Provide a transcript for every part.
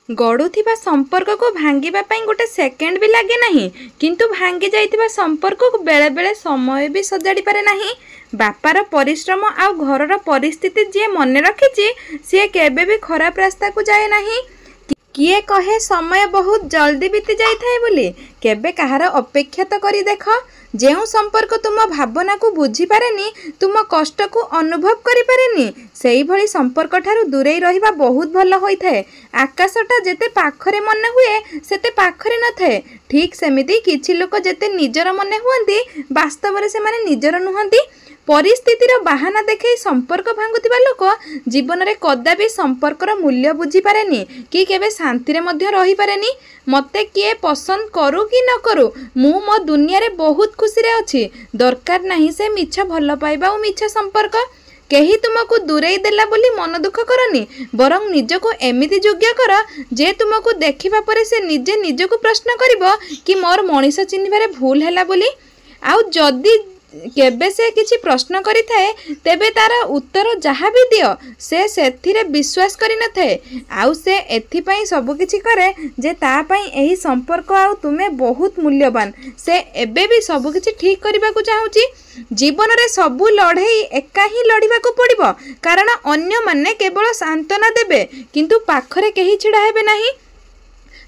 गड़ुथिबा संपर्क को भांगिबा पई गोटे सेकेंड भी लागे नहीं, किंतु भांगी जाइथिबा संपर्क को बेले बेले समय भी सजाड़ी पारे नहीं। बापार परिश्रम आ घरर परिस्थिति जी मन रखी सी केबे भी खराब रास्ता को जाए नहीं। किए कहे समय बहुत जल्दी बीती जाए बोली, केबे कहार अपेक्षा तो करी देख। जो संपर्क तुम भावना को बुझी पारेनी, तुम कष्ट को अनुभव करि पारेनी, सेही भली संपर्क ठारू दूरेई रहिबा बहुत भल होइथाए। आकाशटा जेते पाखरे मन हुए सेते पाखरे न थाए। ठीक सेमिति किछि लोक जेते निजर मन हुअंती, वास्तव में से माने निजर नुहंती। परिस्थितिर बाहाना देखे संपर्क भांगुथिबा लोक जीवन में कदापि संपर्कर मूल्य बुझी पारेनी कि केबे शांति रे मध्य रही पारेनी। मते किए पसंद करू कि न करू, मु मो दुनिया रे बहुत खुशी रे अछि। दरकार नहीं से मिछ भल पाइबा और मिछ संपर्क। केही तुमको दूरेई देला बोली मन दुख करनी, बरं निजको एमिति योग्य कर जे तुमको देखिबा परे से निजे निजको प्रश्न करिवो कि मोर मनीष चिन्हिबारे भूल हैला बोली। आउ जदि केबे से किछि प्रश्न करि थाए तेबे तार उत्तर जहाँ भी दियो से सेथिरे विश्वास करि न थाए। आउ से एथि पई सब किछि करे जे ता पई एही संपर्क आउ तुमे बहुत मूल्यवान। से एबे भी सब किछि ठीक करबा को चाहूची। जीवन रे सबु लड़ाई एका ही लड़िबा को पड़िबो, कारण अन्य माने केवल सांत्वना देबे किंतु पाखरे केही छिड़ा हेबे नाही।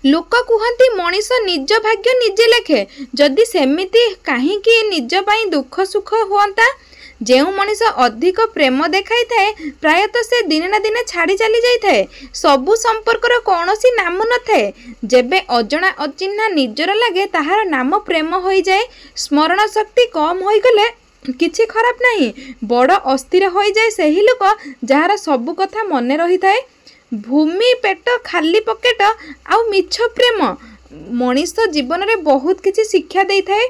लोक कहती मनीष निज भाग्य निजे लेखे, जदि सेमिति काहींकि निज पाई दुख सुख हुअंता। जेउ मनीष अधिक प्रेम देखाई थाए प्रायतः से दिने ना दिने छाड़ी चली जाई थाए। सबु संपर्कर कौनसी नाम न थाए। जेबे अजणा अचिन्हा निजर लागे ताहार नाम प्रेम होई जाए। स्मरण शक्ति कम होई गले किछि खराब नहीं, बड़ अस्थिर होई जाए सही लोक जहार सबु कथा मने रही थाए। भूमि पेट खाली पकेट आउ मिछ प्रेम मनीष जीवन में बहुत किछि शिक्षा दे थाए।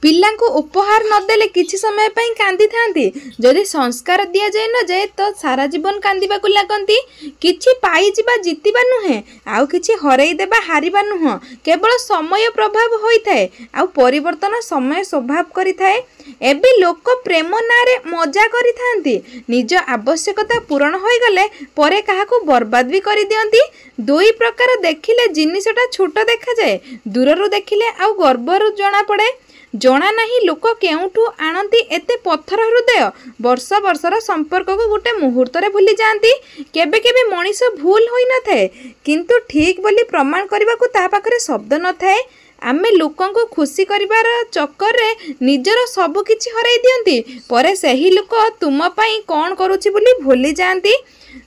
पिला को उपहार नदेले किछि समय पई कांदी थांती, जदि संस्कार दिया जाए न जाए तो सारा जीवन कांदीबा को लागंती। किछि पाई जिबा जितिबा नुहे, आउ किछि हरई देबा हारिबा नुह, केवल समय प्रभाव होई थाए आउ परिवर्तन समय स्वभाव करि थाए। एबे लोक प्रेम नारे मजा करि थांती, निज आवश्यकता पूर्ण होई गले परे काहाकू बर्बाद भी करि दियंती। दुई प्रकार देखिले जिनिसटा छोट देखा जाए, दूररु देखिले आउ गर्वरु जणा पड़े। जना नहीं लोक केउठू आणती एते पत्थर हृदय। वर्ष वर्षर संपर्क को गोटे मुहूर्त रे भूली जाती। केबे केबे मनीष भूल होई न थाए, किंतु ठीक बोली प्रमाण करबा को ता पाखरे शब्द न थाए। आमे लोकों को खुशी करिबार चक्कर रे निजर सब किछि हराई दियंती, परे सही लोक तुम पई कोन करूछि बोली भूली जाती।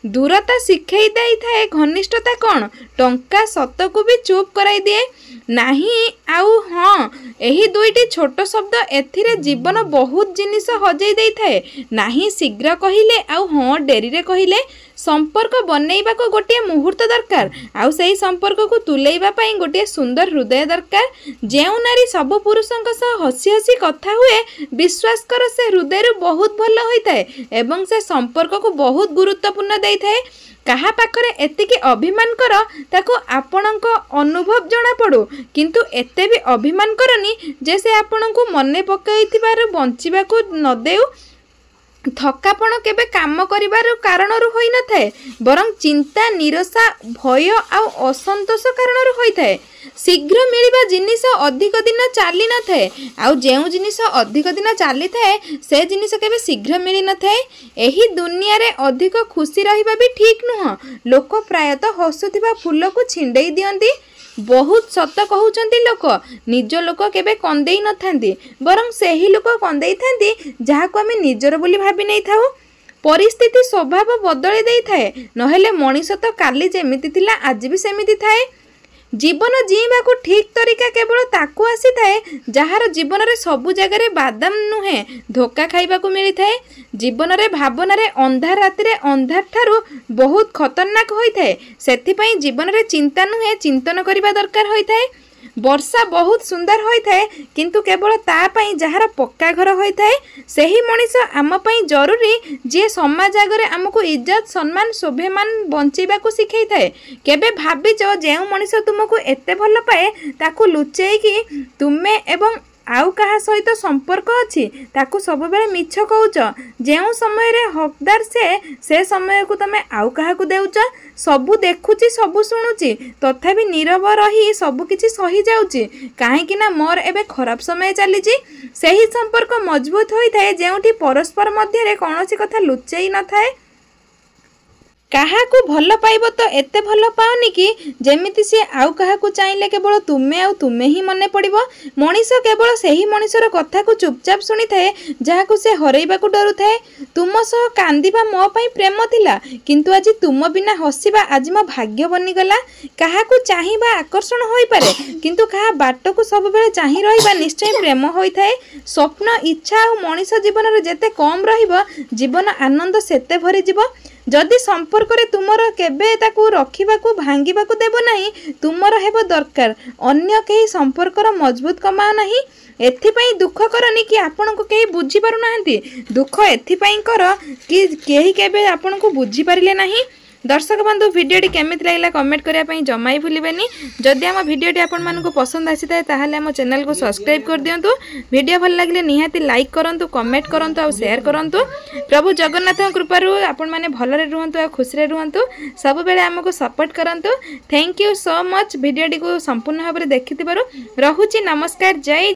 दूरता शिखई देई थाए घनिष्ठता कौन, टंका सत को भी चुप कराई दिए नहीं। आउ हाँ, यही दुईटी छोट शब्द एथिरे जीवन बहुत जिनिस हजई देई थाए। नहीं शीघ्र कहिले आउ हाँ डेरी रे कहिले। संपर्क बनैबा को गोटे मुहूर्त दरकार, आउ सही संपर्क को तुलैबा पई गोटे सुंदर हृदय दरकार। जेउ नारी सब पुरुषंक सह हसी हसी कथा हुए, विश्वास कर से हृदय बहुत भल होई थाए एवं से संपर्क को बहुत गुरुत्वपूर्ण देई थाए। कहा पाखरे एतिके अभिमान कर ताको आपणक अनुभव जणा पड़ू, किंतु एते भी अभिमान करनी जे से आपणको मने पकाइथिबार बंचिबाको न देउ। थकापण केबे काम करिबार कारणरु होई न थाए, बरं चिंता निराशा भय आ असंतोष कारणरु होई थाए। शीघ्र मिलिबा जिनिस अधिक दिन चली न थाए, आउ जेउ जिनिस अधिक दिन चली थाए से जिनिस केबे शीघ्र मिली न थाए। एही दुनिया रे अधिक खुशी रहिबा भी ठीक नुह। लोक प्रायतः हसुथिबा फूल को छिंडेई दियंती। बहुत सत कहउचंती लोक, निज लोक केबे कंदेई न थांती, बरं सेही लोक कंदेई थांती जाहाको आमे निजर बोली भाबी नै थाउ। परिस्थिति स्वभाव बदली देई थाए, नहेले मनीष तो काली जेमिति थिला आज भी सेमिति थाए। जीवन जीवा को ठीक तरीका केवल ताकू आसी थाए जहार जीवन रे सबु जगह रे बादाम नुहे धोखा खाइबा को मिली थाए। जीवन रे भावना रे अंधार राति रे अंधार ठारू बहुत खतरनाक होई थाए। सेथि पई जीवन रे चिंता नुहे चिंतन करिबा दरकार होई थाए। वर्षा बहुत सुंदर होई थाए, किंतु केवल ता पई जहार पक्का घर होई थाए सेही मनीष आम पई जरूरी जे समाज आगरे आमको इज्जत सम्मान शोभेमान बंचेबा को सिखै थाए। केबे भाबिच जेउ मनीष तुमको एते भल पाए ताकू लुचेई कि तुमे एवं आउ कहा सहित संपर्क अच्छी ताकू सब बेले मिछ कहूच जो समय रे हकदार से समय को तमे आउ कहा देउच सबू देखुची सबू शुणुची तथापि नीरव रही सबू किछि सही जाउची काहेकि ना मोर एबे खराब समय चली सही संपर्क मजबूत होइथाए जेउठी परस्पर मध्य रे कौनसी कथा लुचेई न थाए काहाकू भल पाइब तो एते भल पाओनी कि जेमिति सी आउ काहाकू चाहिले केवल तुमे ही मने पड़िबो मनीष केवल सही मनीषर कथा को चुपचाप सुनी थाए जहाकू से हरैबा को डरु थाए तुम सह कांदिबा मो पई प्रेम थिला किंतु आज तुम बिना हसिबा आज मो भाग्य बनी गला काहाकू चाहिबा आकर्षण होई पारे किंतु काहा बाट को सब बेले चाहि रहिबा निश्चय प्रेम होई थाए स्वप्न इच्छा और मनीष जीवन रे जेते कम रहिबो जीवन आनंद सेते भरी जिवो जदि संपर्क रे तुमर केबे ताकू रखिबाकू भांगिबाकू देबो नहीं तुमर हेबो दरकार अन्य केही संपर्कर मजबूत कमाओ नहीं एथिपाई दुख करनी कि आपन को केही बुझी पारु नाहंती दुख एथिपाई कर कि केही केबे आपन को बुझी पारिले नहीं दर्शक बंधु भिडियोटी केमिति लागला कमेंट करिया पई जमाई भूलिबेनी जदि हम भिडियोटी आपन मानन को पसंद आसी थाए ताहाले हम चैनल को सब्सक्राइब कर दियंतु भिडियो भल लागले निहाती लाइक करंतु कमेंट करंतु और शेयर करंतु प्रभु जगन्नाथ कृपारु आपन माने भलरे रुहंतु और खुशी रे रुहंतु सब बेले हमको सपोर्ट करंतु थैंक यू सो मच भिडियोटी को संपूर्ण भाबरे देखिथिबारु रहुची नमस्कार जय